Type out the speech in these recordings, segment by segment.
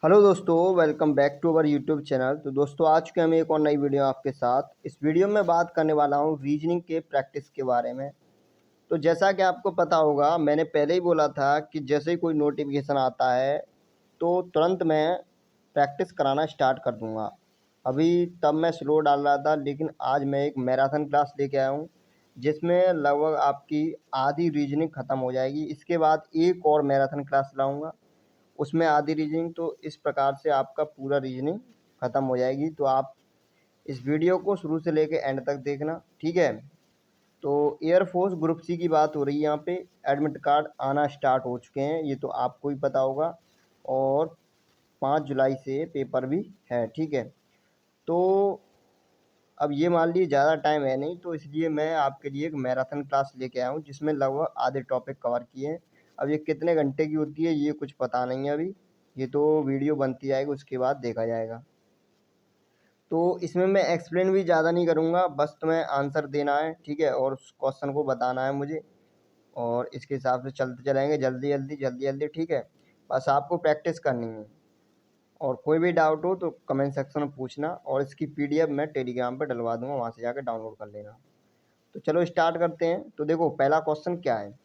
Hello दोस्तों, welcome back to our YouTube channel. तो दोस्तों, आज के हम एक और नई वीडियो आपके साथ। इस वीडियो में बात करने वाला हूँ रीजनिंग के प्रैक्टिस के बारे में। तो जैसा कि आपको पता होगा, मैंने पहले ही बोला था कि जैसे ही कोई नोटिफिकेशन आता है तो तुरंत मैं प्रैक्टिस कराना स्टार्ट कर दूँगा। अभी तब मैं स्लो डाल रहा था, लेकिन आज मैं एक मैराथन क्लास लेके आया हूँ, जिसमें लगभग आपकी आधी रीजनिंग ख़त्म हो जाएगी। इसके बाद एक और मैराथन क्लास लाऊँगा, उसमें आधी रीजनिंग। तो इस प्रकार से आपका पूरा रीजनिंग ख़त्म हो जाएगी। तो आप इस वीडियो को शुरू से लेकर एंड तक देखना, ठीक है। तो एयरफोर्स ग्रुप सी की बात हो रही है यहाँ पे। एडमिट कार्ड आना स्टार्ट हो चुके हैं, ये तो आपको ही पता होगा। और 5 जुलाई से पेपर भी है, ठीक है। तो अब ये मान लीजिए ज़्यादा टाइम है नहीं, तो इसलिए मैं आपके लिए एक मैराथन क्लास लेके आया हूँ, जिसमें लगभग आधे टॉपिक कवर किए हैं। अब ये कितने घंटे की होती है ये कुछ पता नहीं है अभी, ये तो वीडियो बनती जाएगी, उसके बाद देखा जाएगा। तो इसमें मैं एक्सप्लेन भी ज़्यादा नहीं करूँगा, बस तुम्हें आंसर देना है, ठीक है, और उस क्वेश्चन को बताना है मुझे। और इसके हिसाब से चलते चलेंगे जल्दी जल्दी जल्दी जल्दी, ठीक है। बस आपको प्रैक्टिस करनी है। और कोई भी डाउट हो तो कमेंट सेक्शन में पूछना, और इसकी पीडीएफ मैं टेलीग्राम पर डलवा दूंगा, वहाँ से जाकर डाउनलोड कर लेना। तो चलो स्टार्ट करते हैं। तो देखो, पहला क्वेश्चन क्या है।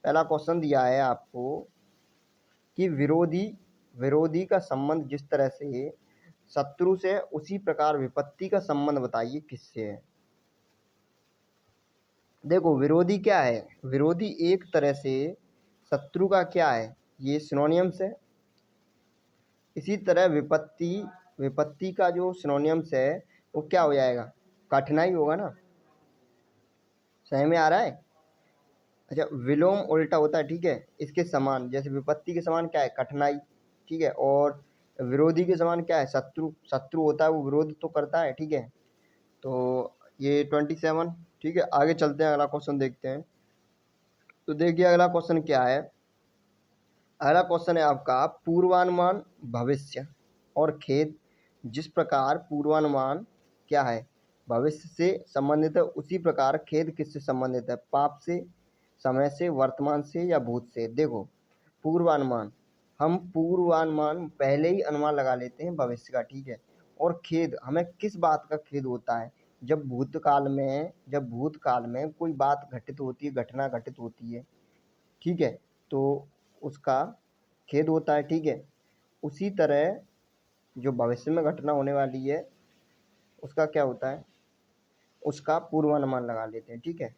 पहला क्वेश्चन दिया है आपको कि विरोधी विरोधी का संबंध जिस तरह से शत्रु से है, उसी प्रकार विपत्ति का संबंध बताइए किससे है। देखो, विरोधी क्या है। विरोधी एक तरह से शत्रु का क्या है, ये सिनोनियम्स है। इसी तरह विपत्ति विपत्ति का जो सिनोनियम्स है वो क्या हो जाएगा, कठिनाई होगा ना। समझ में आ रहा है। अच्छा, विलोम उल्टा होता है, ठीक है, इसके समान। जैसे विपत्ति के समान क्या है, कठिनाई, ठीक है। और विरोधी के समान क्या है, शत्रु। शत्रु होता है वो विरोध तो करता है, ठीक है। तो ये 27, ठीक है। आगे चलते हैं, अगला क्वेश्चन देखते हैं। तो देखिए अगला क्वेश्चन क्या है। अगला क्वेश्चन है आपका पूर्वानुमान भविष्य और खेद जिस प्रकार पूर्वानुमान क्या है, भविष्य से संबंधित है, उसी प्रकार खेद किससे संबंधित है, पाप से, समय से, वर्तमान से या भूत से। देखो, पूर्वानुमान, हम पूर्वानुमान पहले ही अनुमान लगा लेते हैं भविष्य का, ठीक है। और खेद, हमें किस बात का खेद होता है, जब भूतकाल में कोई बात घटित होती है, घटना घटित होती है, ठीक है, तो उसका खेद होता है, ठीक है। उसी तरह जो भविष्य में घटना होने वाली है उसका क्या होता है, उसका पूर्वानुमान लगा लेते हैं, ठीक है।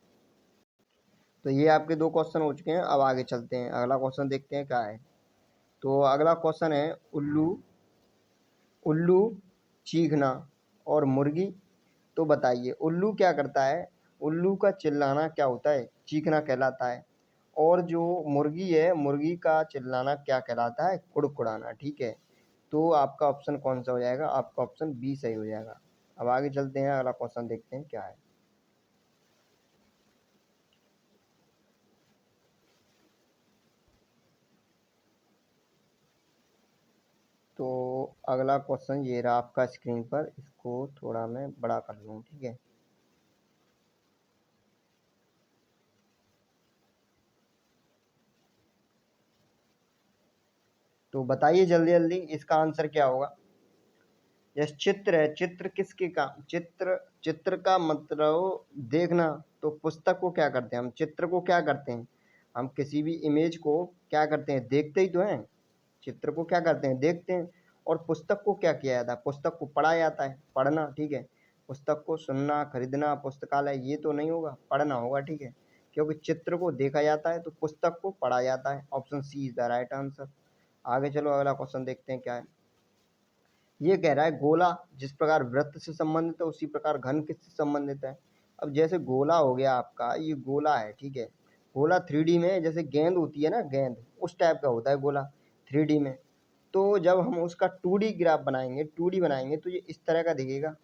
तो ये आपके दो क्वेश्चन हो चुके हैं। अब आगे चलते हैं, अगला क्वेश्चन देखते हैं क्या है। तो अगला क्वेश्चन है उल्लू उल्लू चीखना और मुर्गी। तो बताइए उल्लू क्या करता है। उल्लू का चिल्लाना क्या होता है, चीखना कहलाता है। और जो मुर्गी है, मुर्गी का चिल्लाना क्या कहलाता है, कुड़कुड़ाना, ठीक है। तो आपका ऑप्शन कौन सा हो जाएगा, आपका ऑप्शन बी सही हो जाएगा। अब आगे चलते हैं, अगला क्वेश्चन देखते हैं क्या है। तो अगला क्वेश्चन ये रहा आपका स्क्रीन पर, इसको थोड़ा मैं बड़ा कर लूँ, ठीक है। तो बताइए जल्दी जल्दी इसका आंसर क्या होगा। यह चित्र है। चित्र किसके का, चित्र का मतलब देखना। तो पुस्तक को क्या करते हैं हम, चित्र को क्या करते हैं, हम किसी भी इमेज को क्या करते हैं, देखते ही तो हैं। चित्र को क्या करते हैं, देखते हैं। और पुस्तक को क्या किया जाता है, पुस्तक को पढ़ा जाता है, पढ़ना, ठीक है। पुस्तक को सुनना, खरीदना, पुस्तकालय, ये तो नहीं होगा, पढ़ना होगा, ठीक है। क्योंकि चित्र को देखा जाता है तो पुस्तक को पढ़ा जाता है। Option C is the right answer. आगे चलो, अगला क्वेश्चन देखते हैं क्या है। ये कह रहा है गोला जिस प्रकार वृत्त से संबंधित है, उसी प्रकार घन किससे संबंधित है। अब जैसे गोला हो गया आपका, ये गोला है, ठीक है। गोला 3D में जैसे गेंद होती है ना, गेंद उस टाइप का होता है गोला 3D में। तो जब हम उसका 2D ग्राफ बनाएंगे, 2D बनाएंगे, तो ये इस तरह का दिखेगा।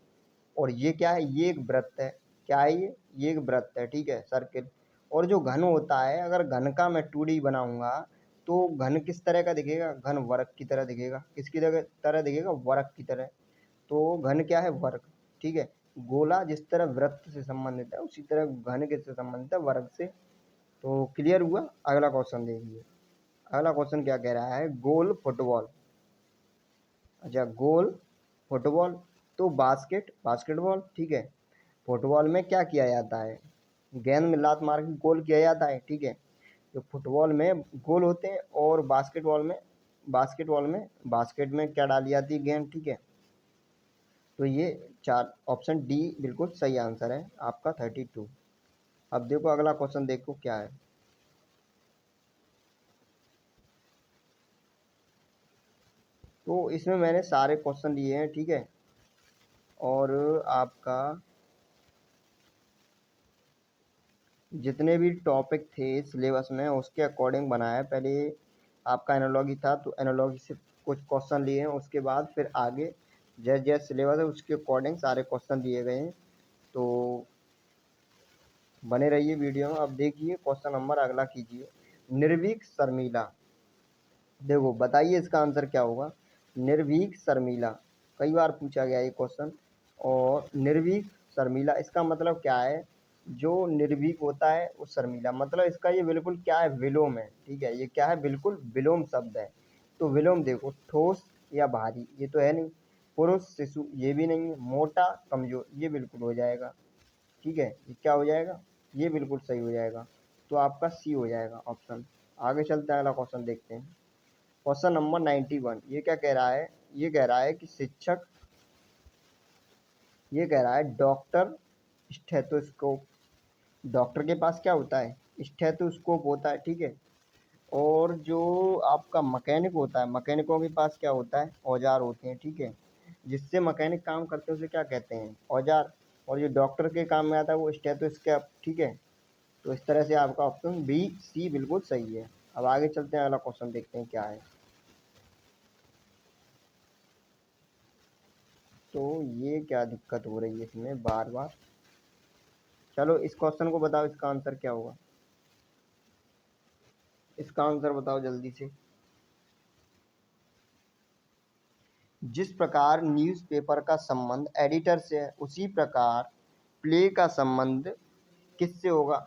और ये क्या है, ये एक वृत्त है। क्या है ये एक वृत्त है, ठीक है, सर्किल। और जो घन होता है, अगर घन का मैं 2D बनाऊंगा तो घन किस तरह का दिखेगा, घन वर्ग की तरह दिखेगा। किसकी तरह दिखेगा, वर्ग की तरह। तो घन क्या है, वर्ग, ठीक है। गोला जिस तरह वृत्त से संबंधित है, उसी तरह घन किससे संबंधित है, वर्ग से। तो क्लियर हुआ। अगला क्वेश्चन देखिए। अगला क्वेश्चन क्या कह रहा है, गोल फुटबॉल अच्छा गोल फुटबॉल, तो बास्केटबॉल, ठीक है। फुटबॉल में क्या किया जाता है, गेंद में लात मार के गोल किया जाता है, ठीक है। जो फुटबॉल में गोल होते हैं, और बास्केटबॉल में बास्केट में क्या डाली जाती है, गेंद, ठीक है। तो ये चार ऑप्शन डी बिल्कुल सही आंसर है आपका 32। अब देखो अगला क्वेश्चन, देखो क्या है। तो इसमें मैंने सारे क्वेश्चन लिए हैं, ठीक है। और आपका जितने भी टॉपिक थे सिलेबस में उसके अकॉर्डिंग बनाया है। पहले आपका एनालॉजी था, तो एनालॉजी से कुछ क्वेश्चन लिए हैं, उसके बाद फिर आगे जैसे जैसे सिलेबस है उसके अकॉर्डिंग सारे क्वेश्चन दिए गए हैं। तो बने रहिए वीडियो में। अब देखिए क्वेश्चन नंबर अगला कीजिए, निर्भीक शर्मिला। देखो बताइए इसका आंसर क्या होगा। निर्भीक शर्मिला कई बार पूछा गया ये क्वेश्चन। और निर्भीक शर्मिला इसका मतलब क्या है, जो निर्भीक होता है वो शर्मिला, मतलब इसका ये बिल्कुल क्या है, विलोम है, ठीक है। ये क्या है, बिल्कुल विलोम शब्द है। तो विलोम देखो, ठोस या भारी ये तो है नहीं, पुरुष शिशु ये भी नहीं है, मोटा कमजोर ये बिल्कुल हो जाएगा, ठीक है। ये क्या हो जाएगा, ये बिल्कुल सही हो जाएगा। तो आपका सी हो जाएगा ऑप्शन। आगे चलते हैं, अगला क्वेश्चन देखते हैं। क्वेश्चन नंबर 91, ये क्या कह रहा है, ये कह रहा है कि शिक्षक, ये कह रहा है डॉक्टर स्टेथोस्कोप, डॉक्टर के पास क्या होता है, स्टेथोस्कोप होता है, ठीक है। और जो आपका मैकेनिक होता है, मैकेनिकों के पास क्या होता है, औजार होते हैं, ठीक है। जिससे मैकेनिक काम करते हैं उसे क्या कहते हैं, औजार। और जो डॉक्टर के काम में आता है वो स्टेथोस्कोप, ठीक है। तो इस तरह से आपका ऑप्शन बी सी बिल्कुल सही है। अब आगे चलते हैं, अगला क्वेश्चन देखते हैं क्या है। तो ये क्या दिक्कत हो रही है इसमें बार बार। चलो इस क्वेश्चन को बताओ, इसका आंसर क्या होगा, इसका आंसर बताओ जल्दी से। जिस प्रकार न्यूज़पेपर का संबंध एडिटर से है उसी प्रकार प्ले का संबंध किससे होगा।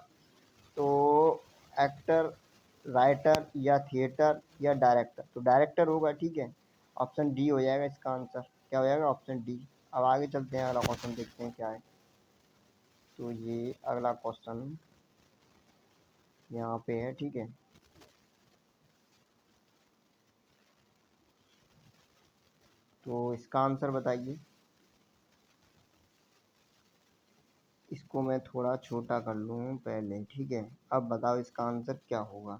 तो एक्टर, राइटर या थिएटर या डायरेक्टर, तो डायरेक्टर होगा, ठीक है। ऑप्शन डी हो जाएगा इसका आंसर, क्या हो जाएगा, ऑप्शन डी। अब आगे चलते हैं, अगला क्वेश्चन देखते हैं क्या है। तो ये अगला क्वेश्चन यहाँ पे है, ठीक है। तो इसका आंसर बताइए। इसको मैं थोड़ा छोटा कर लूँ पहले, ठीक है। अब बताओ इसका आंसर क्या होगा।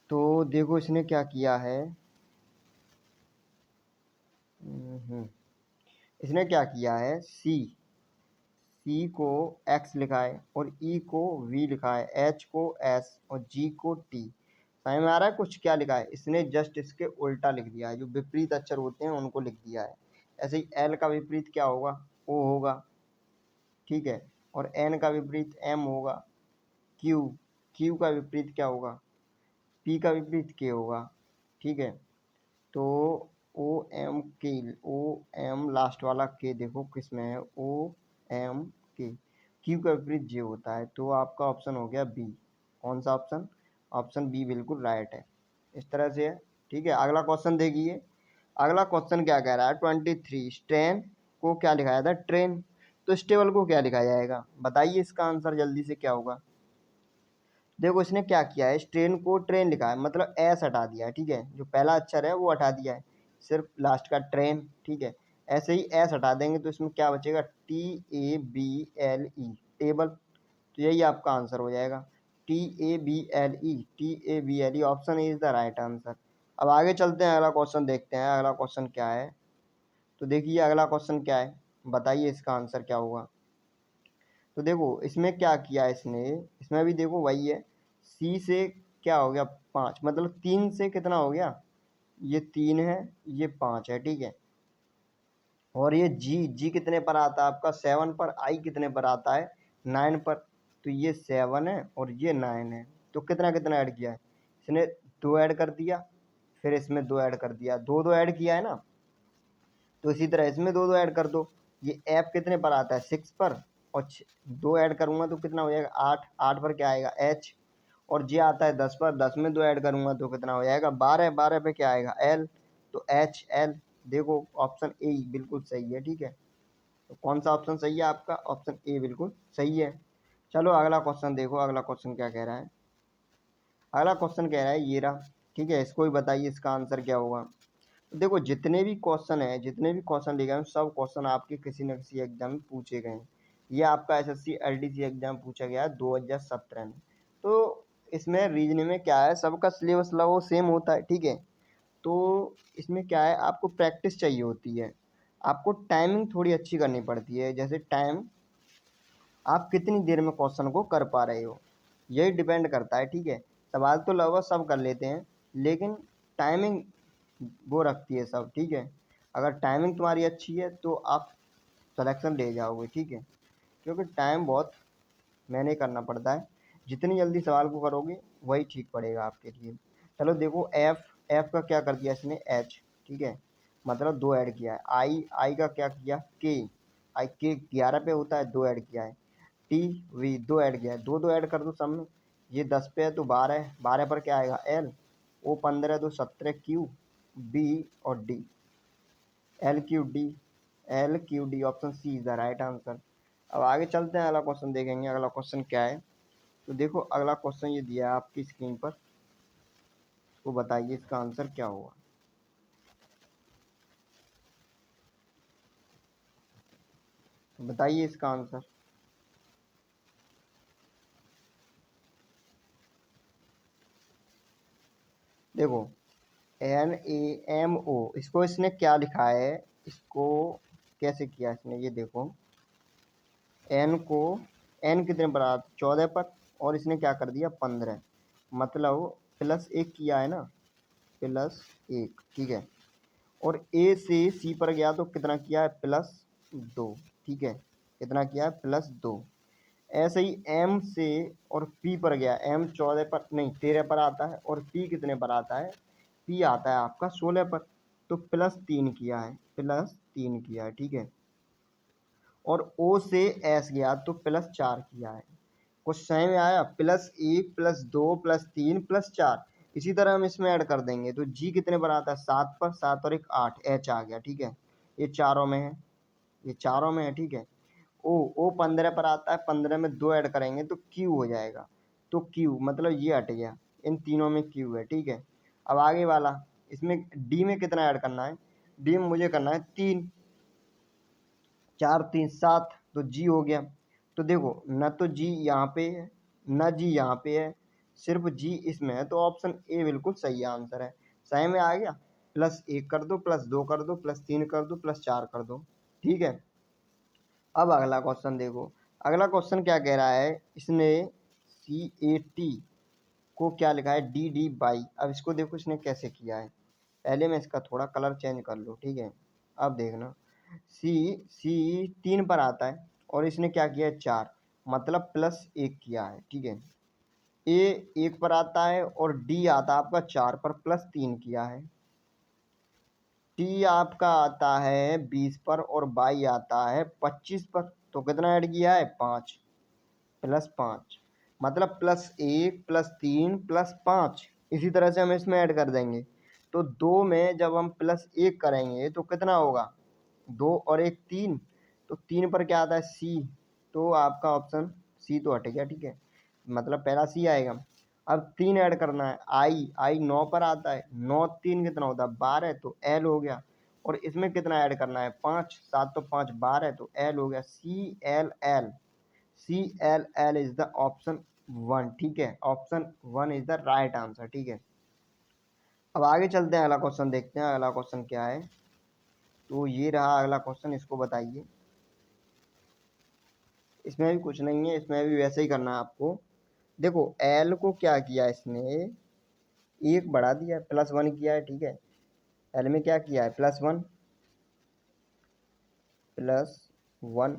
तो देखो इसने क्या किया है, इसने क्या किया है, सी को एक्स लिखा है, और ई को वी लिखा है, एच को एस और जी को टी। समझ में आ रहा है कुछ क्या लिखा है, इसने जस्ट इसके उल्टा लिख दिया है, जो विपरीत अक्षर होते हैं उनको लिख दिया है। ऐसे ही एल का विपरीत क्या होगा, ओ होगा, ठीक है। और एन का विपरीत एम होगा, क्यू, क्यू का विपरीत क्या होगा, पी का विपरीत के होगा, ठीक है। तो ओ एम के, ओ एम लास्ट वाला के देखो किस में है, ओ एम के, क्यू का विपरीत जे होता है। तो आपका ऑप्शन हो गया बी। कौन सा ऑप्शन, ऑप्शन बी बिल्कुल राइट है। इस तरह से है, ठीक है। अगला क्वेश्चन देखिए, अगला क्वेश्चन क्या कह रहा है, 23 स्ट्रेन को क्या लिखा जाता है, ट्रेन। तो स्टेबल को क्या लिखा जाएगा, बताइए इसका आंसर जल्दी से क्या होगा। देखो इसने क्या किया है, ट्रेन को ट्रेन लिखा है, मतलब एस हटा दिया है, ठीक है। जो पहला अक्षर है वो हटा दिया है, सिर्फ लास्ट का ट्रेन, ठीक है। ऐसे ही एस हटा देंगे तो इसमें क्या बचेगा, T A B L E, table. तो यही आपका आंसर हो जाएगा, T A B L E, T A B L E, option A is the right answer. अब आगे चलते हैं, अगला क्वेश्चन देखते हैं, अगला क्वेश्चन क्या है। तो देखिए अगला क्वेश्चन क्या है, बताइए इसका आंसर क्या होगा। तो देखो इसमें क्या किया है इसने, इसमें भी देखो वही है, सी से क्या हो गया, 5, मतलब 3 से कितना हो गया, ये 3 है, ये 5 है, ठीक है। और ये जी, जी कितने पर आता है आपका 7 पर, आई कितने पर आता है 9 पर। तो ये 7 है और ये 9 है, तो कितना कितना ऐड किया है इसने, 2 ऐड कर दिया, फिर इसमें 2 ऐड कर दिया, 2 2 ऐड किया है ना। तो इसी तरह इसमें 2 2 ऐड कर दो। ये ऐप कितने पर आता है 6 पर, और 2 ऐड करूँगा तो कितना हो जाएगा 8, 8 पर क्या आएगा एच। और जे आता है 10 पर, 10 में 2 ऐड करूँगा तो कितना हो जाएगा 12, 12 पे क्या आएगा एल। तो एच एल। देखो ऑप्शन ए बिल्कुल सही है, ठीक है। तो कौन सा ऑप्शन सही है आपका? ऑप्शन ए बिल्कुल सही है। चलो अगला क्वेश्चन देखो, अगला क्वेश्चन क्या कह रहा है। अगला क्वेश्चन कह रहा है ये रहा, ठीक है। इसको भी बताइए इसका आंसर क्या होगा। तो देखो जितने भी क्वेश्चन है, जितने भी क्वेश्चन लिखे हैं, सब क्वेश्चन आपके किसी न किसी एग्जाम में पूछे गए हैं। ये आपका एसएससी एलडीसी एग्जाम पूछा गया है 2017 में। तो इसमें रीजनिंग में क्या है, सबका सिलेबस लगभग सेम होता है, ठीक है। तो इसमें क्या है, आपको प्रैक्टिस चाहिए होती है, आपको टाइमिंग थोड़ी अच्छी करनी पड़ती है। जैसे टाइम, आप कितनी देर में क्वेश्चन को कर पा रहे हो, यही डिपेंड करता है, ठीक है। सवाल तो लगभग सब कर लेते हैं, लेकिन टाइमिंग वो रखती है सब, ठीक है। अगर टाइमिंग तुम्हारी अच्छी है तो आप सिलेक्शन ले जाओगे, ठीक है। क्योंकि टाइम बहुत मैनेज करना पड़ता है, जितनी जल्दी सवाल को करोगे वही ठीक पड़ेगा आपके लिए। चलो देखो एफ, एफ का क्या कर दिया इसने, एच, ठीक है। मतलब 2 ऐड किया है। आई, आई का क्या किया, के, आई के 11 पे होता है, 2 ऐड किया है। टी वी 2 ऐड किया है, 2 2 ऐड कर दो सब में। ये 10 पे है तो 12, 12 पर क्या आएगा, एल। ओ 15 तो 17, क्यू, बी और D, L Q D, L Q D, option C is the right answer. अब आगे चलते हैं, अगला क्वेश्चन देखेंगे। अगला क्वेश्चन क्या है, तो देखो अगला क्वेश्चन ये दिया है आपकी स्क्रीन पर, तो बताइए इसका आंसर क्या होगा। तो बताइए इसका आंसर। देखो एन ए एम ओ, इसको इसने क्या लिखा है, इसको कैसे किया इसने, ये देखो एन को, एन कितने पर आ, 14 पर, और इसने क्या कर दिया 15, मतलब +1 किया है ना, +1, ठीक है। और ए से सी पर गया तो कितना किया है, +2, ठीक है। कितना किया है, +2। ऐसे ही एम से और पी पर गया, एम 14 पर नहीं 13 पर आता है, और पी कितने पर आता है, पी आता है आपका 16 पर, तो +3 किया है, +3 किया है, ठीक है। और ओ से एस गया तो +4 किया है। कुछ समझ में आया, +1 +2 +3 +4। इसी तरह हम इसमें ऐड कर देंगे तो जी कितने पर आता है, 7 पर, 7 और 1 8, एच आ गया, ठीक है। ये चारों में है, ये चारों में है, ठीक है। ओ 15 पर आता है, 15 में 2 ऐड करेंगे तो क्यू हो जाएगा। तो क्यू मतलब ये हट गया, इन तीनों में क्यू है, ठीक है। अब आगे वाला, इसमें डी में कितना ऐड करना है, डी में मुझे करना है 3, 4 3 7, तो जी हो गया। तो देखो न तो जी यहाँ पे है, न जी यहाँ पे है, सिर्फ जी इसमें है, तो ऑप्शन ए बिल्कुल सही आंसर है। सही में आ गया, +1 कर दो, +2 कर दो, +3 कर दो, +4 कर दो, ठीक है। अब अगला क्वेश्चन देखो, अगला क्वेश्चन क्या कह रहा है, इसने CAT को क्या लिखा है, DD/। अब इसको देखो इसने कैसे किया है, पहले मैं इसका थोड़ा कलर चेंज कर लूँ, ठीक है। अब देखना, सी सी 3 पर आता है, और इसने क्या किया है 4, मतलब +1 किया है, ठीक है। ए 1 पर आता है, और डी आता है आपका 4 पर, +3 किया है। टी आपका आता है 20 पर, और बाई आता है 25 पर, तो कितना ऐड किया है, 5, +5, मतलब +1 +3 +5। इसी तरह से हम इसमें ऐड कर देंगे, तो 2 में जब हम +1 करेंगे तो कितना होगा, 2 और 1 3, तो 3 पर क्या आता है, सी। तो आपका ऑप्शन सी तो हट गया, ठीक है। मतलब पहला सी आएगा। अब 3 ऐड करना है, आई, आई 9 पर आता है, 9 3 कितना होता है, 12, तो एल हो गया। और इसमें कितना ऐड करना है, 5, 7 तो 5 12, तो एल हो गया, CLL। CLL is the option 1, ठीक है। Option 1 is the right answer, ठीक है। अब आगे चलते हैं, अगला क्वेश्चन देखते हैं, अगला क्वेश्चन क्या है। तो ये रहा अगला क्वेश्चन, इसको बताइए। इसमें भी कुछ नहीं है, इसमें भी वैसे ही करना है आपको। देखो एल को क्या किया इसने, एक बढ़ा दिया है, +1 किया है, ठीक है। एल में क्या किया है, +1, +1।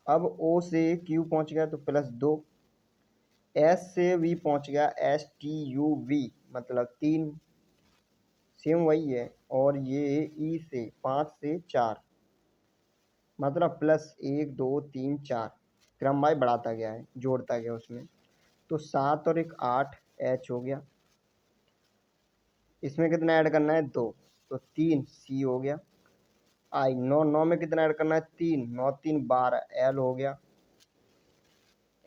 अब ओ से क्यू पहुंच गया तो +2, एस से वी पहुंच गया, STUV, मतलब 3, सेम वही है। और ये ई से 5 से 4, मतलब +1 2 3 4, क्रम भाई बढ़ाता गया है, जोड़ता गया उसमें, तो 7 और 1 8, एच हो गया। इसमें कितना ऐड करना है, 2, तो 3 सी हो गया। आई 9, 9 में कितना ऐड करना है 3, 9 3 12 एल हो गया।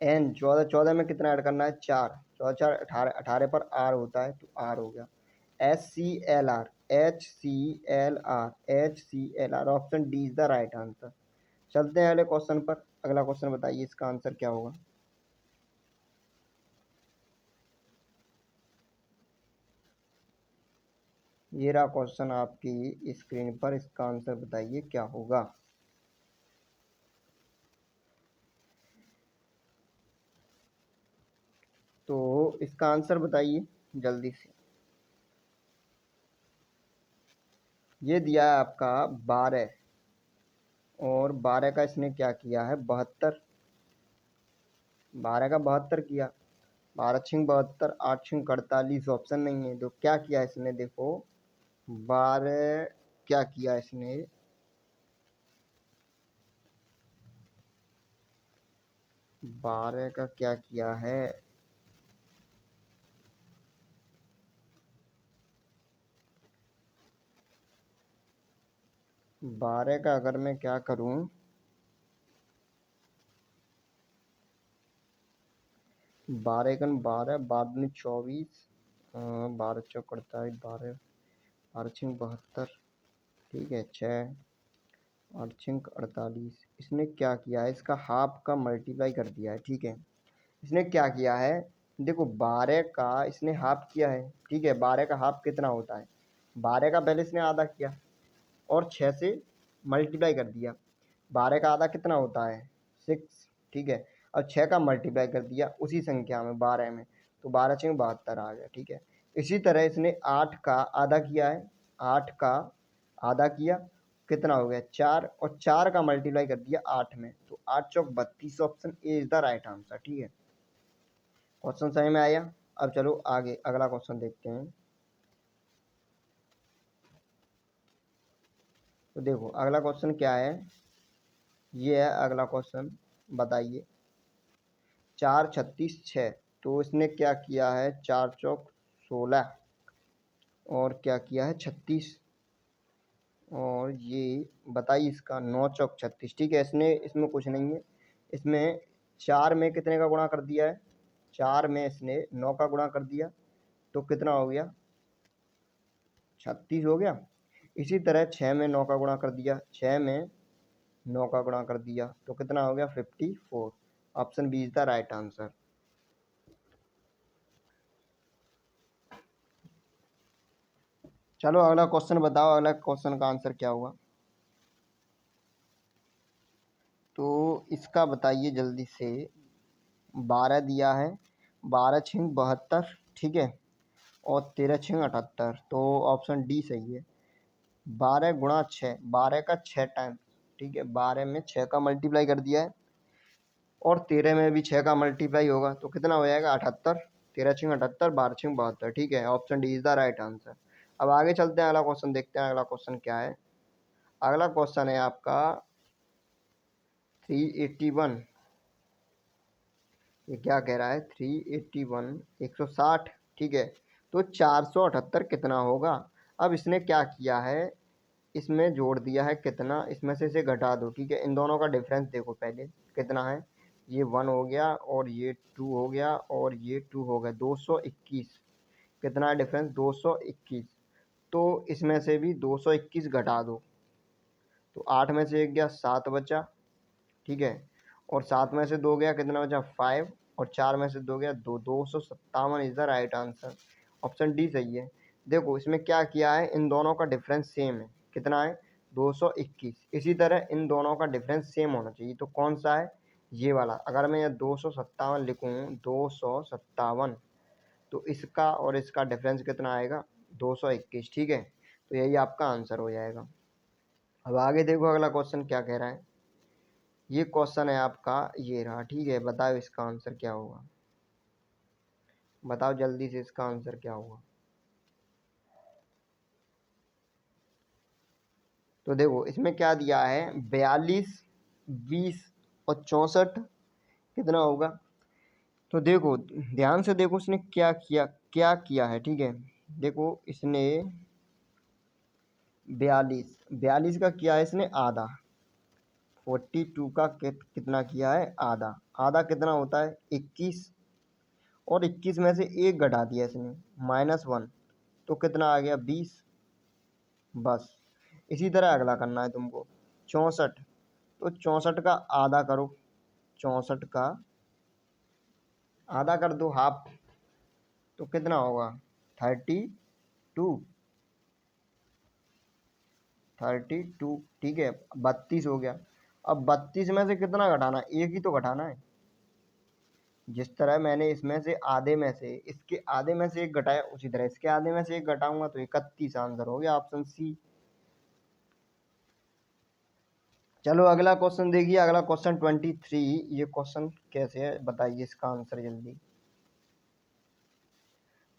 एन 14, 14 में कितना ऐड करना है 4, 14 4 18, 18 पर आर होता है तो आर हो गया। H C L R, H C L R, H C L R, option D is the right answer. चलते हैं अगले क्वेश्चन पर। अगला क्वेश्चन बताइए इसका आंसर क्या होगा। ये रहा क्वेश्चन आपकी स्क्रीन पर, इसका आंसर बताइए क्या होगा। तो इसका आंसर बताइए जल्दी से। ये दिया है आपका 12 और 12 का इसने क्या किया है 72, 12 का 72 किया, 12 छिंग 72, 8 छिंग 48, ऑप्शन नहीं है तो क्या किया इसने देखो 12 क्या किया इसने 12 का क्या किया है 12 का अगर मैं क्या करूं 12 कन 12, 12 24, 12 चौक 48, 12 12 छिंग 72, ठीक है 6, 8 छिंग 48। इसने क्या किया है इसका हाफ का मल्टीप्लाई कर दिया है, ठीक है। इसने क्या किया है देखो 12 का इसने हाफ किया है, ठीक है। 12 का हाफ कितना होता है 12 का पहले इसने आधा किया और 6 से मल्टीप्लाई कर दिया। 12 का आधा कितना होता है 6, ठीक है। और 6 का मल्टीप्लाई कर दिया उसी संख्या में 12 में, तो 12 छिंग 72 आ गया, ठीक है। इसी तरह इसने 8 का आधा किया है, 8 का आधा किया कितना हो गया 4, और 4 का मल्टीप्लाई कर दिया 8 में, तो 8 चौक 32, option A is the right answer, ठीक है। क्वेश्चन समझ में आया। अब चलो आगे अगला क्वेश्चन देखते हैं। तो देखो अगला क्वेश्चन क्या है, ये है अगला क्वेश्चन, बताइए 4 36 6, तो इसने क्या किया है 4 चौक 16 और क्या किया है 36, और ये बताइए इसका 9 चौक 36, ठीक है। इसने इसमें कुछ नहीं है, इसमें 4 में कितने का गुणा कर दिया है 4 में इसने 9 का गुणा कर दिया, तो कितना हो गया 36 हो गया। इसी तरह 6 में 9 का गुणा कर दिया, 6 में 9 का गुणा कर दिया तो कितना हो गया 54, option B is the right answer. चलो अगला क्वेश्चन बताओ, अगला क्वेश्चन का आंसर क्या हुआ। तो इसका बताइए जल्दी से। 12 दिया है, 12 छिंग 72, ठीक है, और 13 छिंग 78, तो ऑप्शन डी सही है। 12 गुणा 6, 12 का 6 टाइम, ठीक है, 12 में 6 का मल्टीप्लाई कर दिया है और 13 में भी 6 का मल्टीप्लाई होगा तो कितना हो जाएगा 78, 13 छिंग 78, 12 छिंग 72, ठीक है, option D is the right answer. अब आगे चलते हैं, अगला क्वेश्चन देखते हैं अगला क्वेश्चन क्या है। अगला क्वेश्चन है आपका 381। ये क्या कह रहा है 381, 160, ठीक है। तो 478 कितना होगा। अब इसने क्या किया है इसमें जोड़ दिया है कितना, इसमें से इसे घटा दो, ठीक है। इन दोनों का डिफरेंस देखो पहले कितना है, ये 1 हो गया और ये 2 हो गया और ये 2 हो गया, 221। कितना है डिफरेंस 221, तो इसमें से भी 221 घटा दो, तो 8 में से 1 गया 7 बचा, ठीक है। और 7 में से 2 गया कितना बचा 5, और 4 में से 2 गया 2, 257 is the right answer, option D सही है। देखो इसमें क्या किया है इन दोनों का डिफरेंस सेम है, कितना है 221। इसी तरह इन दोनों का डिफरेंस सेम होना चाहिए, तो कौन सा है ये वाला। अगर मैं 257 लिखूँ 257, तो इसका और इसका डिफरेंस कितना आएगा 221, ठीक है। तो यही आपका आंसर हो जाएगा। अब आगे देखो अगला क्वेश्चन क्या कह रहा है। ये क्वेश्चन है आपका ये रहा, ठीक है। बताओ इसका आंसर क्या होगा, बताओ जल्दी से इसका आंसर क्या होगा। तो देखो इसमें क्या दिया है 42, 20 और 64 कितना होगा। तो देखो ध्यान से देखो इसने क्या किया है, ठीक है। देखो इसने 42, 42 का किया है इसने आधा। 42 का कितना किया है? आधा। आधा कितना होता है? 21, और 21 में से एक घटा दिया इसने, -1, तो कितना आ गया? 20। बस इसी तरह अगला करना है तुमको। 64, तो 64 का आधा करो। 64 का आधा कर दो, हाफ, तो कितना होगा? 32। 32, ठीक है। 32 हो गया। अब 32 में से कितना घटाना? एक ही तो घटाना है। जिस तरह मैंने इसमें से आधे में से, इसके आधे में से एक घटाया, उसी तरह इसके आधे में से एक घटाऊंगा, तो 31 आंसर हो गया, ऑप्शन सी। चलो अगला क्वेश्चन देखिए, अगला क्वेश्चन 23। ये क्वेश्चन कैसे है बताइए इसका आंसर जल्दी।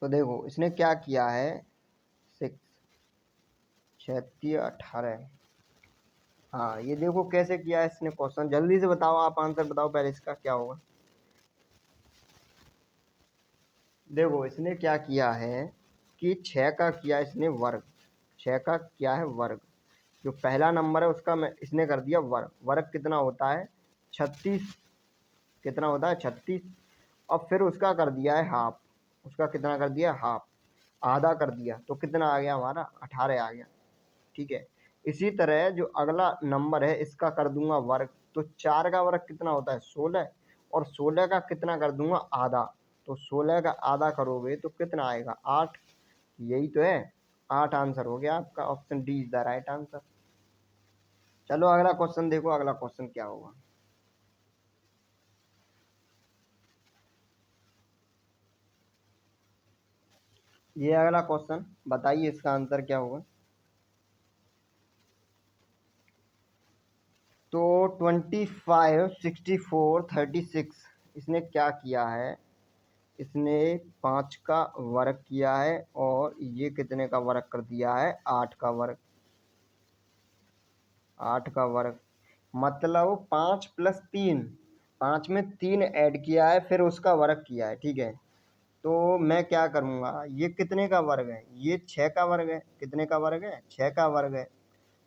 तो देखो इसने क्या किया है, 6, 36, 18। हाँ ये देखो कैसे किया है इसने क्वेश्चन, जल्दी से बताओ, आप आंसर बताओ पहले इसका क्या होगा। देखो इसने क्या किया है कि 6 का किया इसने वर्ग। 6 का क्या है? वर्ग। जो पहला नंबर है उसका मैं इसने कर दिया वर्ग। वर्ग कितना होता है? 36। कितना होता है? 36। और फिर उसका कर दिया है हाफ। उसका कितना कर दिया? हाफ, आधा कर दिया, तो कितना आ गया हमारा? 18 आ गया। ठीक है। इसी तरह जो अगला नंबर है इसका कर दूंगा वर्ग, तो 4 का वर्ग कितना होता है? 16। और 16 का कितना कर दूंगा? आधा, तो 16 का आधा करोगे तो कितना आएगा? 8। यही तो है, 8 आंसर हो गया आपका, option D is the right answer. चलो अगला क्वेश्चन देखो, अगला क्वेश्चन क्या होगा। ये अगला क्वेश्चन बताइए इसका आंसर क्या होगा। तो 25, 64, 36, इसने क्या किया है? इसने 5 का वर्ग किया है, और ये कितने का वर्ग कर दिया है? 8 का वर्ग। 8 का वर्ग मतलब 5 + 3, 5 में 3 ऐड किया है, फिर उसका वर्ग किया है। ठीक है, तो मैं क्या करूँगा, ये कितने का वर्ग है? ये 6 का वर्ग है। कितने का वर्ग है? 6 का वर्ग है।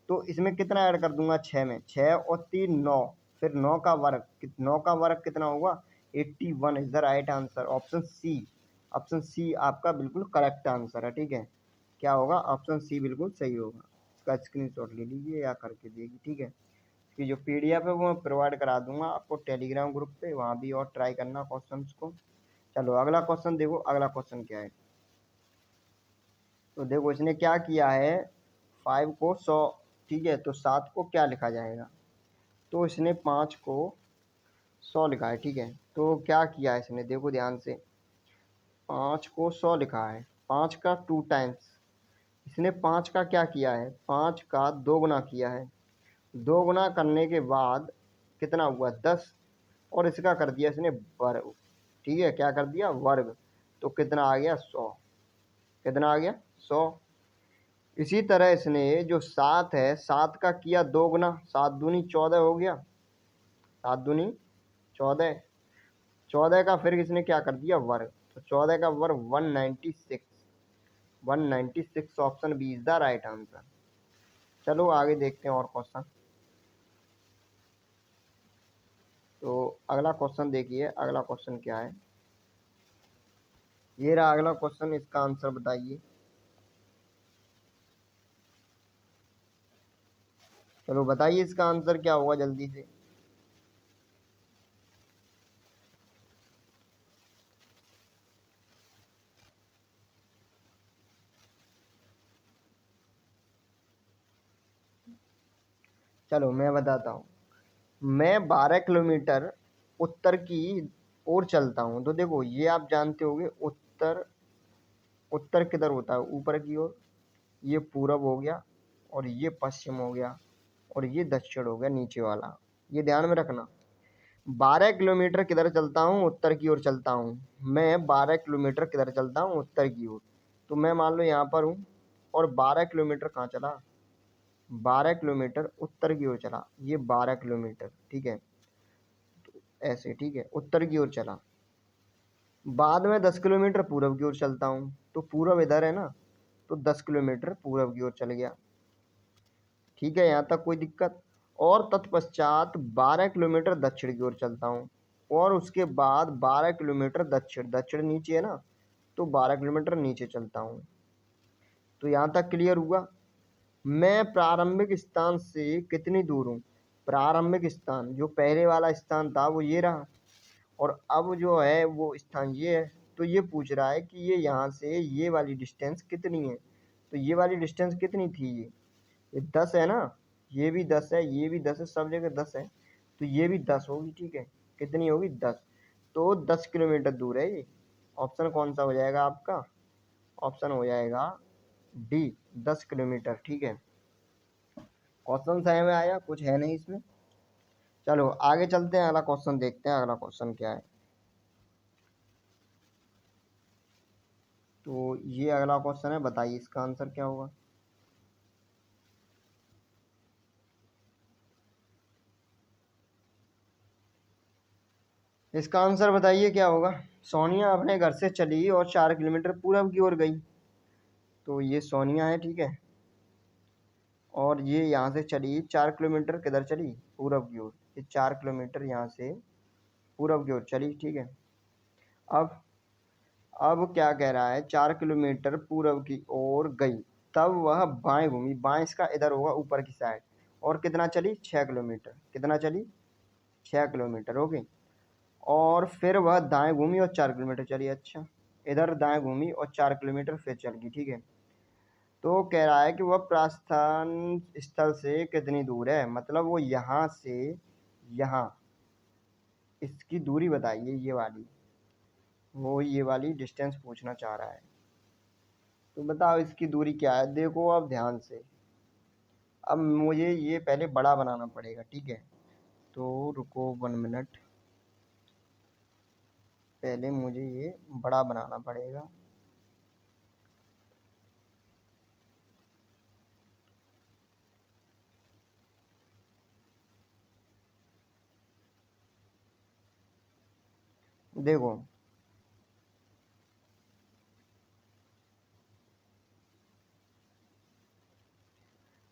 तो इसमें कितना ऐड कर दूंगा? 6 में 6 और 3 9, फिर 9 का वर्ग, 9 का वर्ग कितना होगा? 81 is the right answer, option C. Option C आपका बिल्कुल करेक्ट आंसर है। ठीक है, क्या होगा? ऑप्शन सी बिल्कुल सही होगा। इसका स्क्रीनशॉट ले लीजिए या करके देखिए। ठीक है, इसकी जो पीडीएफ है वो मैं प्रोवाइड करा दूंगा आपको टेलीग्राम ग्रुप पे, वहाँ भी और ट्राई करना क्वेश्चंस को। चलो अगला क्वेश्चन देखो, अगला क्वेश्चन क्या है। तो देखो इसने क्या किया है, 5 को 100, ठीक है, तो 7 को क्या लिखा जाएगा? तो इसने 5 को 100 लिखा है। ठीक है, तो क्या किया है इसने, देखो ध्यान से, 5 को 100 लिखा है, 5 का 2 टाइम्स। इसने 5 का क्या किया है? 5 का 2 गुना किया है। 2 गुना करने के बाद कितना हुआ? 10, और इसका कर दिया इसने वर्ग। ठीक है, क्या कर दिया? वर्ग, तो कितना आ गया? 100। कितना आ गया? 100। इसी तरह इसने जो 7 है, 7 का किया 2 गुना, 7 दूनी 14 हो गया। 7 दूनी 14, 14 का फिर इसने क्या कर दिया? वर्ग, तो 14 का वर्ग 196। 196, option B is the right answer. चलो आगे देखते हैं और क्वेश्चन। तो अगला क्वेश्चन देखिए, अगला क्वेश्चन क्या है। ये रहा अगला क्वेश्चन, इसका आंसर बताइए। चलो बताइए इसका आंसर क्या होगा जल्दी से। चलो मैं बताता हूँ। मैं 12 किलोमीटर उत्तर की ओर चलता हूँ। तो देखो ये आप जानते होंगे, उत्तर, उत्तर किधर होता है? ऊपर की ओर। ये पूरब हो गया, और ये पश्चिम हो गया, और ये दक्षिण हो गया नीचे वाला। ये ध्यान में रखना। 12 किलोमीटर किधर चलता हूँ? उत्तर की ओर चलता हूँ। मैं 12 किलोमीटर किधर चलता हूँ? उत्तर की ओर। तो मैं मान लो यहाँ पर हूँ, और 12 किलोमीटर कहाँ चला? 12 किलोमीटर उत्तर की ओर चला, ये 12 किलोमीटर। ठीक है, ऐसे, ठीक है, उत्तर की ओर चला। बाद में 10 किलोमीटर पूरब की ओर चलता हूँ, तो पूरब इधर है ना, तो 10 किलोमीटर पूरब की ओर चल गया। ठीक है, यहाँ तक कोई दिक्कत। और तत्पश्चात 12 किलोमीटर दक्षिण की ओर चलता हूँ, और उसके बाद 12 किलोमीटर दक्षिण, दक्षिण नीचे है ना, तो 12 किलोमीटर नीचे चलता हूँ। तो यहाँ तक क्लियर हुआ। मैं प्रारंभिक स्थान से कितनी दूर हूँ? प्रारंभिक स्थान जो पहले वाला स्थान था वो ये रहा, और अब जो है वो स्थान ये है। तो ये पूछ रहा है कि ये यहाँ से ये वाली डिस्टेंस कितनी है। तो ये वाली डिस्टेंस कितनी थी? ये 10 है ना, ये भी 10 है, ये भी 10 है, सब जगह 10 है, तो ये भी 10 होगी। ठीक है, कितनी होगी? 10। तो 10 किलोमीटर दूर है ये। ऑप्शन कौन सा हो जाएगा आपका? ऑप्शन हो जाएगा डी, 10 किलोमीटर। ठीक है, क्वेश्चन समझ में आया? कुछ है नहीं इसमें। चलो आगे चलते हैं, अगला क्वेश्चन देखते हैं, अगला क्वेश्चन क्या है। तो ये अगला क्वेश्चन है, बताइए इसका आंसर क्या होगा। इसका आंसर बताइए क्या होगा। सोनिया अपने घर से चली और 4 किलोमीटर पूरब की ओर गई। तो ये सोनिया है, ठीक है, और ये यहाँ से चली 4 किलोमीटर, किधर चली? पूरब की ओर। ये 4 किलोमीटर यहाँ से पूरब की ओर चली। ठीक है, अब क्या कह रहा है? 4 किलोमीटर पूरब की ओर गई, तब वह बाएं घूमी। बाएं इसका इधर होगा, ऊपर की साइड। और कितना चली? 6 किलोमीटर। कितना चली? 6 किलोमीटर। ओके, और फिर वह दाएं घूमी और 4 किलोमीटर चली। अच्छा, इधर दाएं घूमी और 4 किलोमीटर फिर चल गई। ठीक है, तो कह रहा है कि वह प्रस्थान स्थल से कितनी दूर है, मतलब वो यहाँ से यहाँ, इसकी दूरी बताइए, ये वाली, वो ये वाली डिस्टेंस पूछना चाह रहा है। तो बताओ इसकी दूरी क्या है। देखो अब ध्यान से, अब मुझे ये पहले बड़ा बनाना पड़ेगा। ठीक है, तो रुको 1 मिनट, पहले मुझे ये बड़ा बनाना पड़ेगा। देखो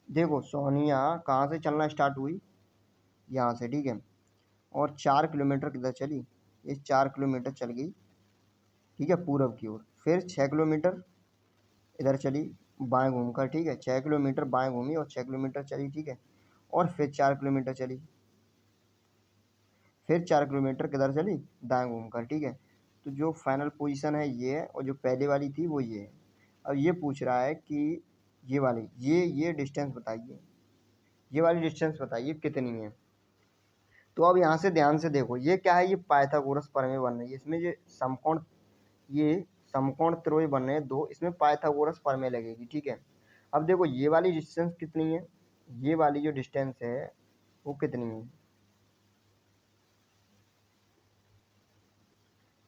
देखो सोनिया कहाँ से चलना स्टार्ट हुई? यहाँ से। ठीक है, और 4 किलोमीटर किधर चली? ये 4 किलोमीटर चल गई, ठीक है, पूरब की ओर। फिर 6 किलोमीटर इधर चली बाएं घूमकर। ठीक है, 6 किलोमीटर बाएं घूमी और 6 किलोमीटर चली। ठीक है, और फिर 4 किलोमीटर चली, फिर 4 किलोमीटर किधर चली? दाएं घूमकर। ठीक है, तो जो फाइनल पोजीशन है ये है, और जो पहले वाली थी वो ये है। अब ये पूछ रहा है कि ये वाली, ये डिस्टेंस बताइए, ये वाली डिस्टेंस बताइए कितनी है। तो अब यहाँ से ध्यान से देखो, ये क्या है? ये पाइथागोरस प्रमेय बन रही है। इसमें ये समकोण त्रिभुज बन रहे हैं दो, इसमें पाइथागोरस प्रमेय लगेगी। ठीक है, अब देखो ये वाली डिस्टेंस कितनी है, ये वाली जो डिस्टेंस है वो कितनी है?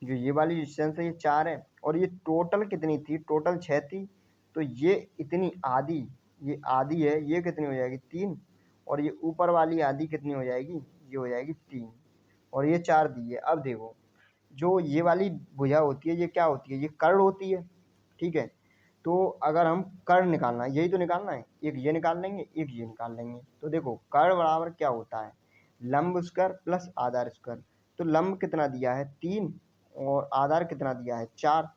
जो ये वाली डिस्टेंस है ये 4 है, और ये टोटल कितनी थी? टोटल 6 थी। तो ये इतनी आधी, ये आधी है, ये कितनी हो जाएगी? 3। और ये ऊपर वाली आधी कितनी हो जाएगी? ये हो जाएगी 3, और ये 4 दी है। अब देखो, जो ये वाली भुजा होती है ये क्या होती है? ये कर्ण होती है। ठीक है, तो अगर हम कर्ण निकालना है, यही तो निकालना है, एक ये निकाल लेंगे, एक ये निकाल लेंगे। तो देखो कर्ण बराबर क्या होता है? लंब स्क्वायर प्लस आधार स्क्वायर। तो लंब कितना दिया है? 3, और आधार कितना दिया है? 4।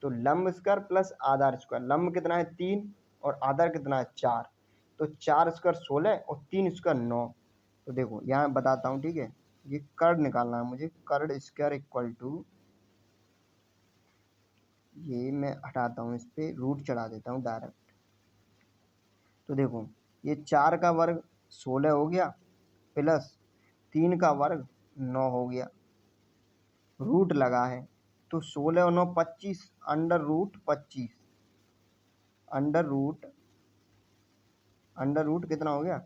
तो लंब स्क्वायर प्लस आधार स्क्वायर, लंब कितना है? 3, और आधार कितना है? 4। तो 4 स्क्वायर 16 और 3 स्क्वायर 9। तो देखो यहाँ बताता हूँ। ठीक है, ये कर्ण निकालना है मुझे। कर्ण स्क्वायर इक्वल टू, ये मैं हटाता हूँ, इस पर रूट चढ़ा देता हूँ डायरेक्ट। तो देखो ये 4 का वर्ग 16 हो गया, प्लस 3 का वर्ग 9 हो गया, रूट लगा है। तो 16 और 9 25, under root 25, under root, under root कितना हो गया?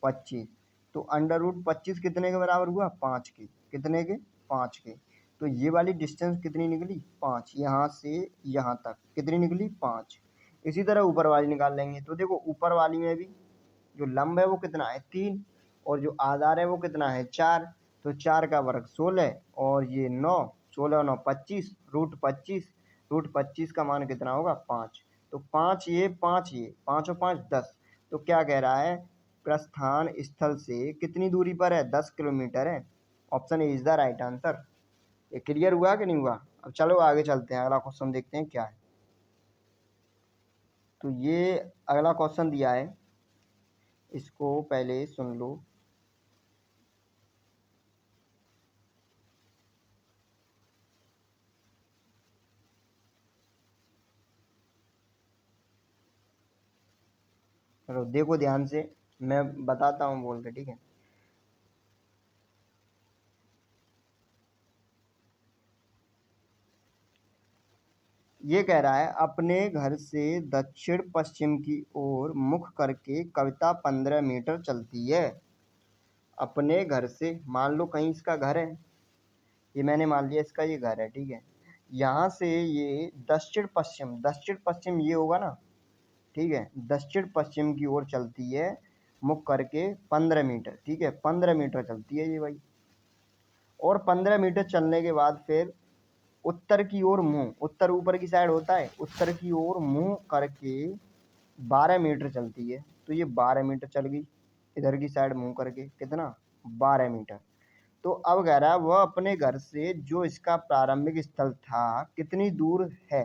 25। तो अंडर रूट 25 कितने के बराबर हुआ? 5 के। कितने के? 5 के। तो ये वाली डिस्टेंस कितनी निकली? 5। यहाँ से यहाँ तक कितनी निकली? 5। इसी तरह ऊपर वाली निकाल लेंगे। तो देखो ऊपर वाली में भी जो लंब है वो कितना है? 3, और जो आधार है वो कितना है? 4। तो 4 का वर्ग 16 और ये 9, 16 और 9 25, रूट 25, रूट 25 का मान कितना होगा? 5। तो 5 ये 5 ये, 5 और 5 10। तो क्या कह रहा है? प्रस्थान स्थल से कितनी दूरी पर है? 10 किलोमीटर है। Option A is the right answer. ये क्लियर हुआ कि नहीं हुआ? अब चलो आगे चलते हैं, अगला क्वेश्चन देखते हैं क्या है। तो ये अगला क्वेश्चन दिया है, इसको पहले सुन लो। चलो देखो ध्यान से, मैं बताता हूँ बोल के, ठीक है। ये कह रहा है अपने घर से दक्षिण पश्चिम की ओर मुख करके कविता 15 मीटर चलती है। अपने घर से, मान लो कहीं इसका घर है, ये मैंने मान लिया इसका ये घर है, ठीक है। यहाँ से ये दक्षिण पश्चिम ये होगा ना, ठीक है। दक्षिण पश्चिम की ओर चलती है मुख करके 15 मीटर, ठीक है। 15 मीटर चलती है ये भाई। और 15 मीटर चलने के बाद फिर उत्तर की ओर मुंह, उत्तर ऊपर की साइड होता है, उत्तर की ओर मुंह करके 12 मीटर चलती है। तो ये 12 मीटर चल गई इधर की साइड मुंह करके, कितना? 12 मीटर। तो अब कह रहा है वह अपने घर से जो इसका प्रारंभिक स्थल था कितनी दूर है।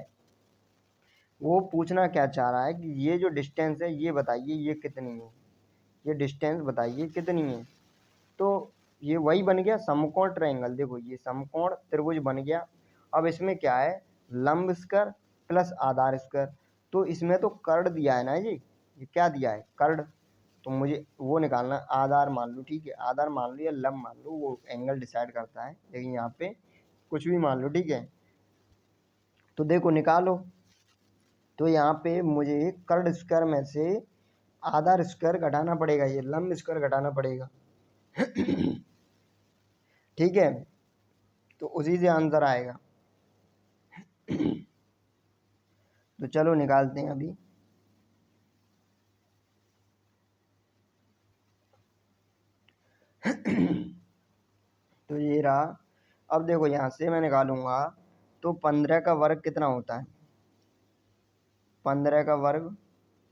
वो पूछना क्या चाह रहा है कि ये जो डिस्टेंस है ये बताइए ये कितनी है, ये डिस्टेंस बताइए कितनी है। तो ये वही बन गया समकोण ट्रायंगल। देखो ये समकोण त्रिभुज बन गया। अब इसमें क्या है? लंब स्क्वायर प्लस आधार स्क्वायर। तो इसमें तो कर्ण दिया है ना जी, ये क्या दिया है? कर्ण। तो मुझे वो निकालना, आधार मान लो, ठीक है। आधार मान लो या लंब मान लो, वो एंगल डिसाइड करता है, लेकिन यहाँ पे कुछ भी मान लो, ठीक है। तो देखो निकालो। तो यहाँ पे मुझे कर्ण स्क्वायर में से आधार स्क्वायर घटाना पड़ेगा, ये लंब स्क्वायर घटाना पड़ेगा। ठीक है, तो उसी से आंसर आएगा। तो चलो निकालते हैं अभी। तो ये रहा। अब देखो यहाँ से मैं निकालूंगा, तो 15 का वर्ग कितना होता है? 15 का वर्ग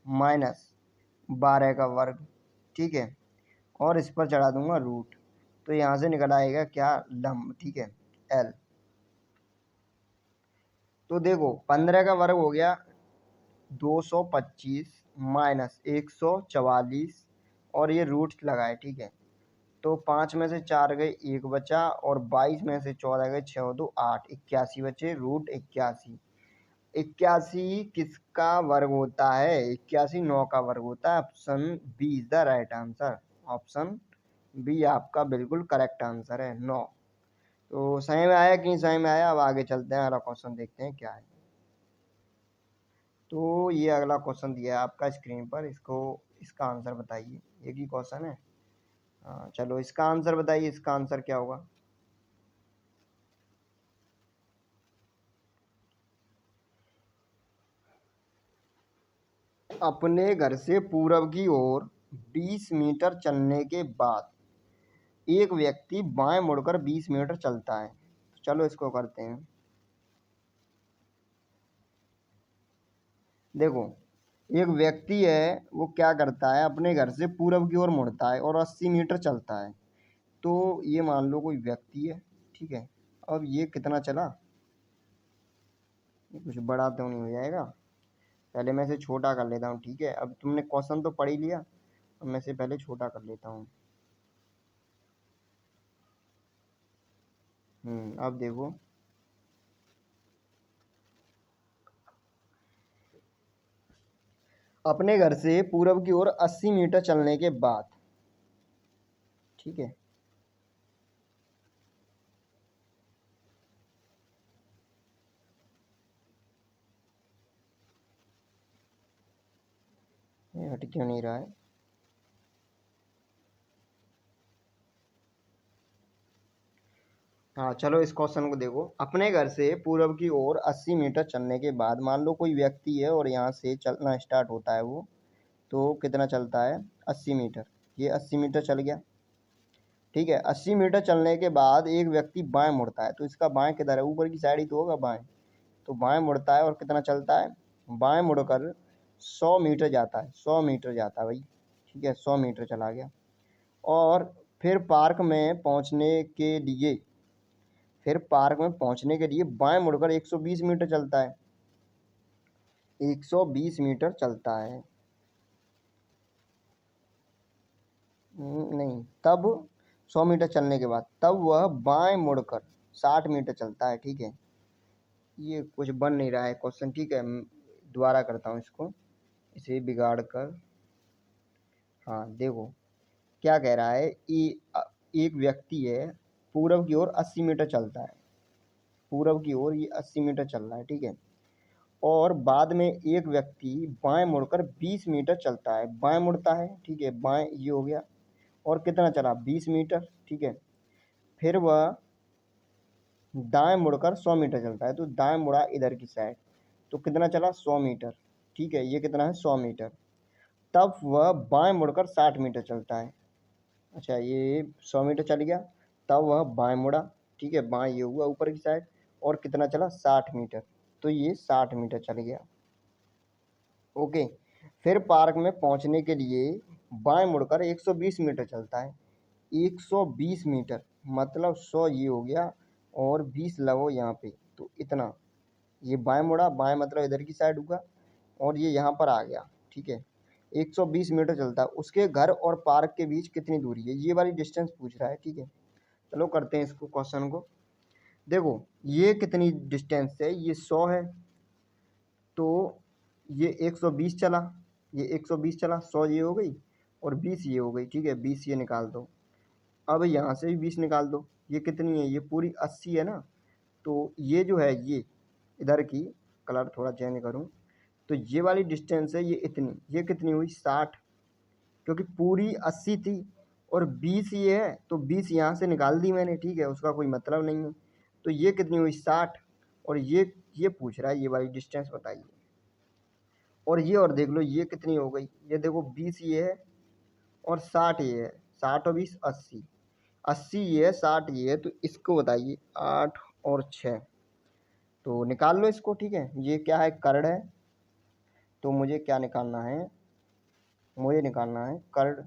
माइनस 12 का वर्ग, ठीक है। और इस पर चढ़ा दूंगा रूट। तो यहाँ से निकल आएगा क्या? लंब, ठीक है, एल। तो देखो 15 का वर्ग हो गया 225 माइनस 144, और ये रूट लगाए, ठीक है। तो 5 में से 4 गए, 1 बचा, और 22 में से 14 गए, 6 2 8, 81 बचे, रूट 81। 81 किसका वर्ग होता है? 81 9 का वर्ग होता है। Option B is the right answer. Option B आपका बिल्कुल करेक्ट आंसर है, 9। तो सही में आया कि नहीं सही में आया? अब आगे चलते हैं, अगला क्वेश्चन देखते हैं क्या है। तो ये अगला क्वेश्चन दिया है आपका स्क्रीन पर, इसको इसका आंसर बताइए। एक ही क्वेश्चन है। हाँ चलो इसका आंसर बताइए, इसका आंसर क्या होगा? अपने घर से पूर्व की ओर 20 मीटर चलने के बाद एक व्यक्ति बाएं मुड़कर 20 मीटर चलता है। चलो इसको करते हैं। देखो एक व्यक्ति है, वो क्या करता है? अपने घर से पूर्व की ओर मुड़ता है और 80 मीटर चलता है। तो ये मान लो कोई व्यक्ति है, ठीक है। अब ये कितना चला? ये कुछ बड़ा तो नहीं हो जाएगा? पहले मैं इसे छोटा कर लेता हूँ, ठीक है। अब तुमने क्वेश्चन तो पढ़ ही लिया, अब मैं इसे पहले छोटा कर लेता हूँ। अब देखो, अपने घर से पूर्व की ओर 80 मीटर चलने के बाद, ठीक है। ये हट क्यों नहीं रहा है? हाँ चलो इस क्वेश्चन को देखो। अपने घर से पूर्व की ओर 80 मीटर चलने के बाद मान लो कोई व्यक्ति है और यहाँ से चलना स्टार्ट होता है वो। तो कितना चलता है? 80 मीटर। ये 80 मीटर चल गया, ठीक है। 80 मीटर चलने के बाद एक व्यक्ति बाएं मुड़ता है। तो इसका बाएं किधर है? ऊपर की साइड ही तो होगा बाएं। तो बाएं मुड़ता है और कितना चलता है? बाएं मुड़कर 100 मीटर जाता है, 100 मीटर जाता है भाई, ठीक है, 100 मीटर चला गया। और फिर पार्क में पहुंचने के लिए बाएं मुड़कर 120 मीटर चलता है। 120 मीटर चलता है। नहीं, तब 100 मीटर चलने के बाद तब वह बाएं मुड़कर 60 मीटर चलता है। ठीक है, ये कुछ बन नहीं रहा है क्वेश्चन। ठीक है, दोबारा करता हूँ इसको, इसे बिगाड़ कर। हाँ देखो क्या कह रहा है, एक व्यक्ति है, पूरब की ओर 80 मीटर चलता है। पूरब की ओर ये 80 मीटर चल रहा है। ठीक है, और बाद में एक व्यक्ति बाएं मुड़कर 20 मीटर चलता है। बाएं मुड़ता है, ठीक है, बाएं ये हो गया। और कितना चला, 20 मीटर। ठीक है, फिर वह दाएं मुड़कर 100 मीटर चलता है। तो दाएं मुड़ा इधर की साइड, तो कितना चला, 100 मीटर। ठीक है, ये कितना है, 100 मीटर। तब वह बाएं मुड़कर 60 मीटर चलता है। अच्छा, ये 100 मीटर चल गया, तब वह बाएं मुड़ा। ठीक है, बाएं ये हुआ ऊपर की साइड, और कितना चला, 60 मीटर। तो ये 60 मीटर चल गया। ओके, फिर पार्क में पहुंचने के लिए बाएं मुड़कर 120 मीटर चलता है। 120 मीटर मतलब 100 ये हो गया, और 20 लगो यहाँ पे, तो इतना। ये बाएं मुड़ा, बाएं मतलब इधर की साइड हुआ, और ये यहाँ पर आ गया। ठीक है, 120 मीटर चलता है। उसके घर और पार्क के बीच कितनी दूरी है, ये वाली डिस्टेंस पूछ रहा है। ठीक है, चलो करते हैं इसको, क्वेश्चन को। देखो ये कितनी डिस्टेंस है, ये 100 है, तो ये 120 चला, ये 120 चला, 100 ये हो गई, और 20 ये हो गई। ठीक है, 20 ये निकाल दो। अब यहाँ से भी 20 निकाल दो। ये कितनी है, ये पूरी 80 है ना। तो ये जो है, ये इधर की कलर थोड़ा चेंज करूँ, तो ये वाली डिस्टेंस है, ये इतनी, ये कितनी हुई, 60। क्योंकि पूरी 80 थी, और 20 ये है, तो 20 यहाँ से निकाल दी मैंने। ठीक है, उसका कोई मतलब नहीं है। तो ये कितनी हुई, 60। और ये पूछ रहा है, ये वाली डिस्टेंस बताइए। और ये और देख लो, ये कितनी हो गई, ये देखो 20 ये है, और 60 ये है। 60 और 20 80, 80 ये है, 60 ये है, तो इसको बताइए। 8 और 6, तो निकाल लो इसको। ठीक है, ये क्या है, कर्ड है। तो मुझे क्या निकालना है, मुझे निकालना है कर्ड,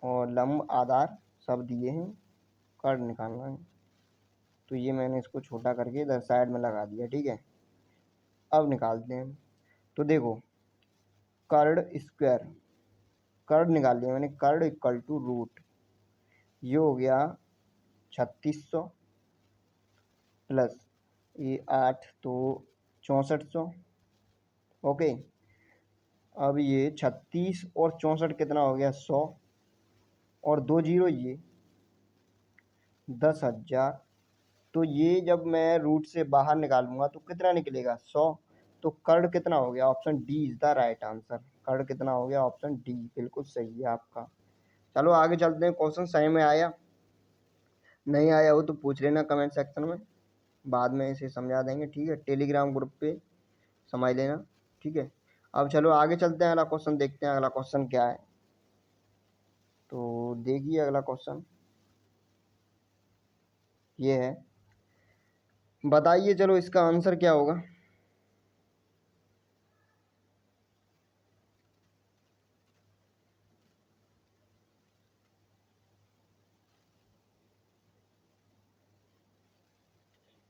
और लंब आधार सब दिए हैं, कर्ड निकालना है। तो ये मैंने इसको छोटा करके इधर साइड में लगा दिया। ठीक है, अब निकालते हैं। तो देखो, कर्ड स्क्वायर, कर्ड निकाल लिया मैंने। कर्ड इक्वल टू रूट, ये हो गया 3600, प्लस ये 8 तो 6400। ओके, अब ये 36 और 64 कितना हो गया, 100, और 2 जीरो ये 10,000। तो ये जब मैं रूट से बाहर निकालूंगा तो कितना निकलेगा, 100। तो कर्ड कितना हो गया, option D is the right answer. कर्ड कितना हो गया, ऑप्शन डी बिल्कुल सही है आपका। चलो आगे चलते हैं। क्वेश्चन सही में आया, नहीं आया हो तो पूछ लेना कमेंट सेक्शन में, बाद में इसे समझा देंगे। ठीक है, टेलीग्राम ग्रुप पे समझ लेना। ठीक है, अब चलो आगे चलते हैं, अगला क्वेश्चन देखते हैं। अगला क्वेश्चन क्या है, तो देखिए अगला क्वेश्चन ये है, बताइए चलो इसका आंसर क्या होगा।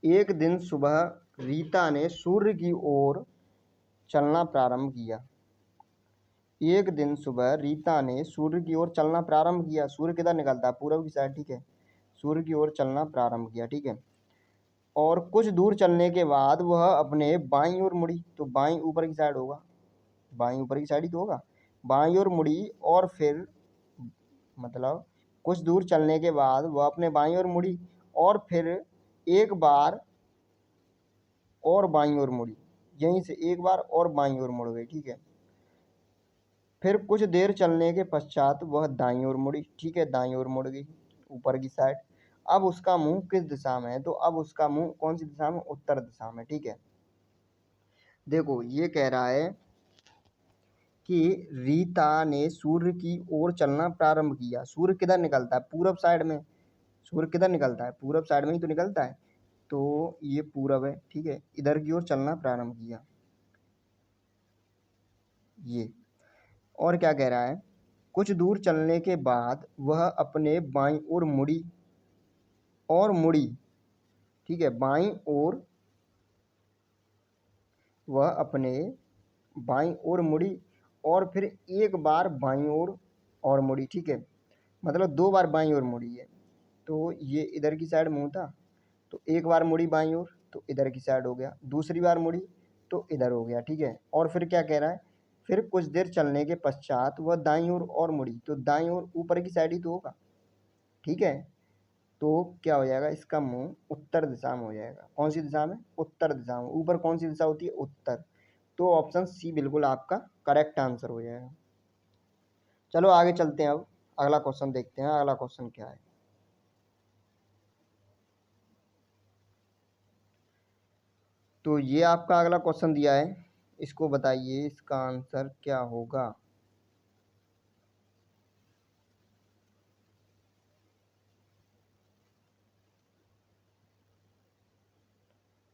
एक दिन सुबह रीता ने सूर्य की ओर चलना प्रारंभ किया। एक दिन सुबह रीता ने सूर्य की ओर चलना प्रारंभ किया। सूर्य किधर निकलता है, पूरब की साइड। ठीक है, सूर्य की ओर चलना प्रारंभ किया। ठीक है, और कुछ दूर चलने के बाद वह अपने बाईं ओर मुड़ी। तो बाईं ऊपर की साइड होगा, बाईं ऊपर की साइड ही तो होगा। बाईं ओर मुड़ी, और फिर मतलब कुछ दूर चलने के बाद वह अपने बाईं ओर मुड़ी, और फिर एक बार और बाईं ओर मुड़ी। यहीं से एक बार और बाईं ओर मुड़ गई। ठीक है, फिर कुछ देर चलने के पश्चात वह दाईं ओर मुड़ी। ठीक है, दाईं ओर मुड़ गई ऊपर की साइड। अब उसका मुंह किस दिशा में है, तो अब उसका मुंह कौन सी दिशा में, उत्तर दिशा में। ठीक है, देखो ये कह रहा है कि रीता ने सूर्य की ओर चलना प्रारंभ किया। सूर्य किधर निकलता है, पूरब साइड में। सूर्य किधर निकलता है, पूरब साइड में ही तो निकलता है। तो ये पूरब है। ठीक है, इधर की ओर चलना प्रारंभ किया ये। और क्या कह रहा है, कुछ दूर चलने के बाद वह अपने बाईं ओर मुड़ी और मुड़ी, ठीक है, बाईं ओर वह अपने बाईं ओर मुड़ी और फिर एक बार बाईं ओर और मुड़ी, ठीक है, मतलब 2 बार बाईं ओर मुड़ी है। तो ये इधर की साइड मुँह था, तो एक बार मुड़ी बाईं ओर तो इधर की साइड हो गया, दूसरी बार मुड़ी तो इधर हो गया, ठीक है। और फिर क्या कह रहा है, फिर कुछ देर चलने के पश्चात वह दाईं ओर और मुड़ी, तो दाईं ओर ऊपर की साइड ही तो होगा, ठीक है। तो क्या हो जाएगा, इसका मुंह उत्तर दिशा में हो जाएगा। कौन सी दिशा में, उत्तर दिशा में। ऊपर कौन सी दिशा होती है, उत्तर। तो ऑप्शन सी बिल्कुल आपका करेक्ट आंसर हो जाएगा। चलो आगे चलते हैं, अब अगला क्वेश्चन देखते हैं, अगला क्वेश्चन क्या है। तो ये आपका अगला क्वेश्चन दिया है, इसको बताइए इसका आंसर क्या होगा।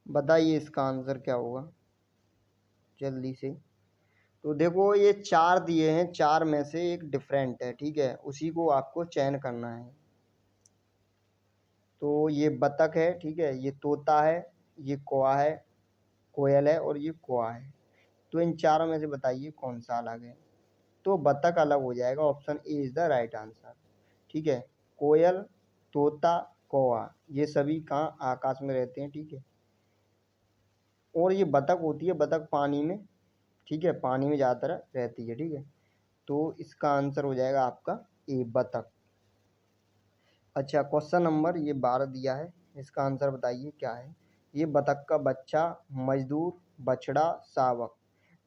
बताइए इसका आंसर क्या होगा जल्दी से। तो देखो ये 4 दिए हैं, 4 में से एक डिफरेंट है, ठीक है, उसी को आपको चयन करना है। तो ये बतख है, ठीक है, ये तोता है, ये कौवा है, कोयल है और ये कौवा है। तो इन चारों में से बताइए कौन सा अलग है। तो बतख अलग हो जाएगा, option A is the right answer, ठीक है। कोयल, तोता, कौवा ये सभी कहाँ, आकाश में रहते हैं, ठीक है। और ये बतख होती है, बतख पानी में, ठीक है, पानी में ज़्यादातर रहती है, ठीक है। तो इसका आंसर हो जाएगा आपका ए, बतख। अच्छा, क्वेश्चन नंबर ये 12 दिया है, इसका आंसर बताइए क्या है। ये बतख का बच्चा, मजदूर, बछड़ा, शावक।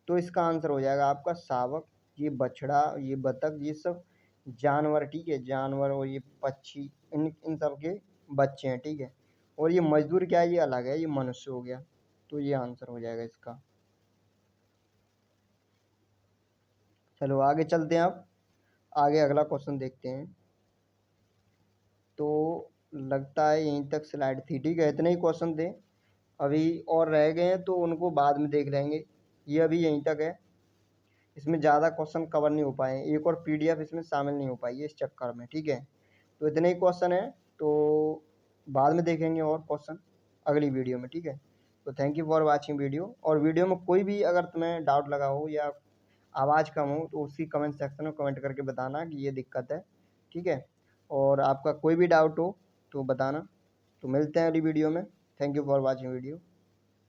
तो इसका आंसर हो जाएगा आपका शावक। ये बछड़ा, ये बतख, ये सब जानवर, ठीक है, जानवर, और ये पक्षी, इन सब के बच्चे हैं, ठीक है। और ये मजदूर क्या है, ये अलग है, ये मनुष्य हो गया। तो ये आंसर हो जाएगा इसका। चलो आगे चलते हैं, अब आगे अगला क्वेश्चन देखते हैं। तो लगता है यहीं तक स्लाइड थी, ठीक है, इतने ही क्वेश्चन थे। अभी और रह गए हैं तो उनको बाद में देख लेंगे। ये अभी यहीं तक है, इसमें ज़्यादा क्वेश्चन कवर नहीं हो पाए, एक और पीडीएफ इसमें शामिल नहीं हो पाई है इस चक्कर में, ठीक है। तो इतने ही क्वेश्चन है, तो बाद में देखेंगे और क्वेश्चन अगली वीडियो में, ठीक है। तो thank you for watching video. और वीडियो में कोई भी अगर तुम्हें डाउट लगा हो या आवाज़ कम हो तो उसकी कमेंट सेक्शन में कमेंट करके बताना कि ये दिक्कत है, ठीक है। और आपका कोई भी डाउट हो तो बताना। तो मिलते हैं अगली वीडियो में। Thank you for watching video.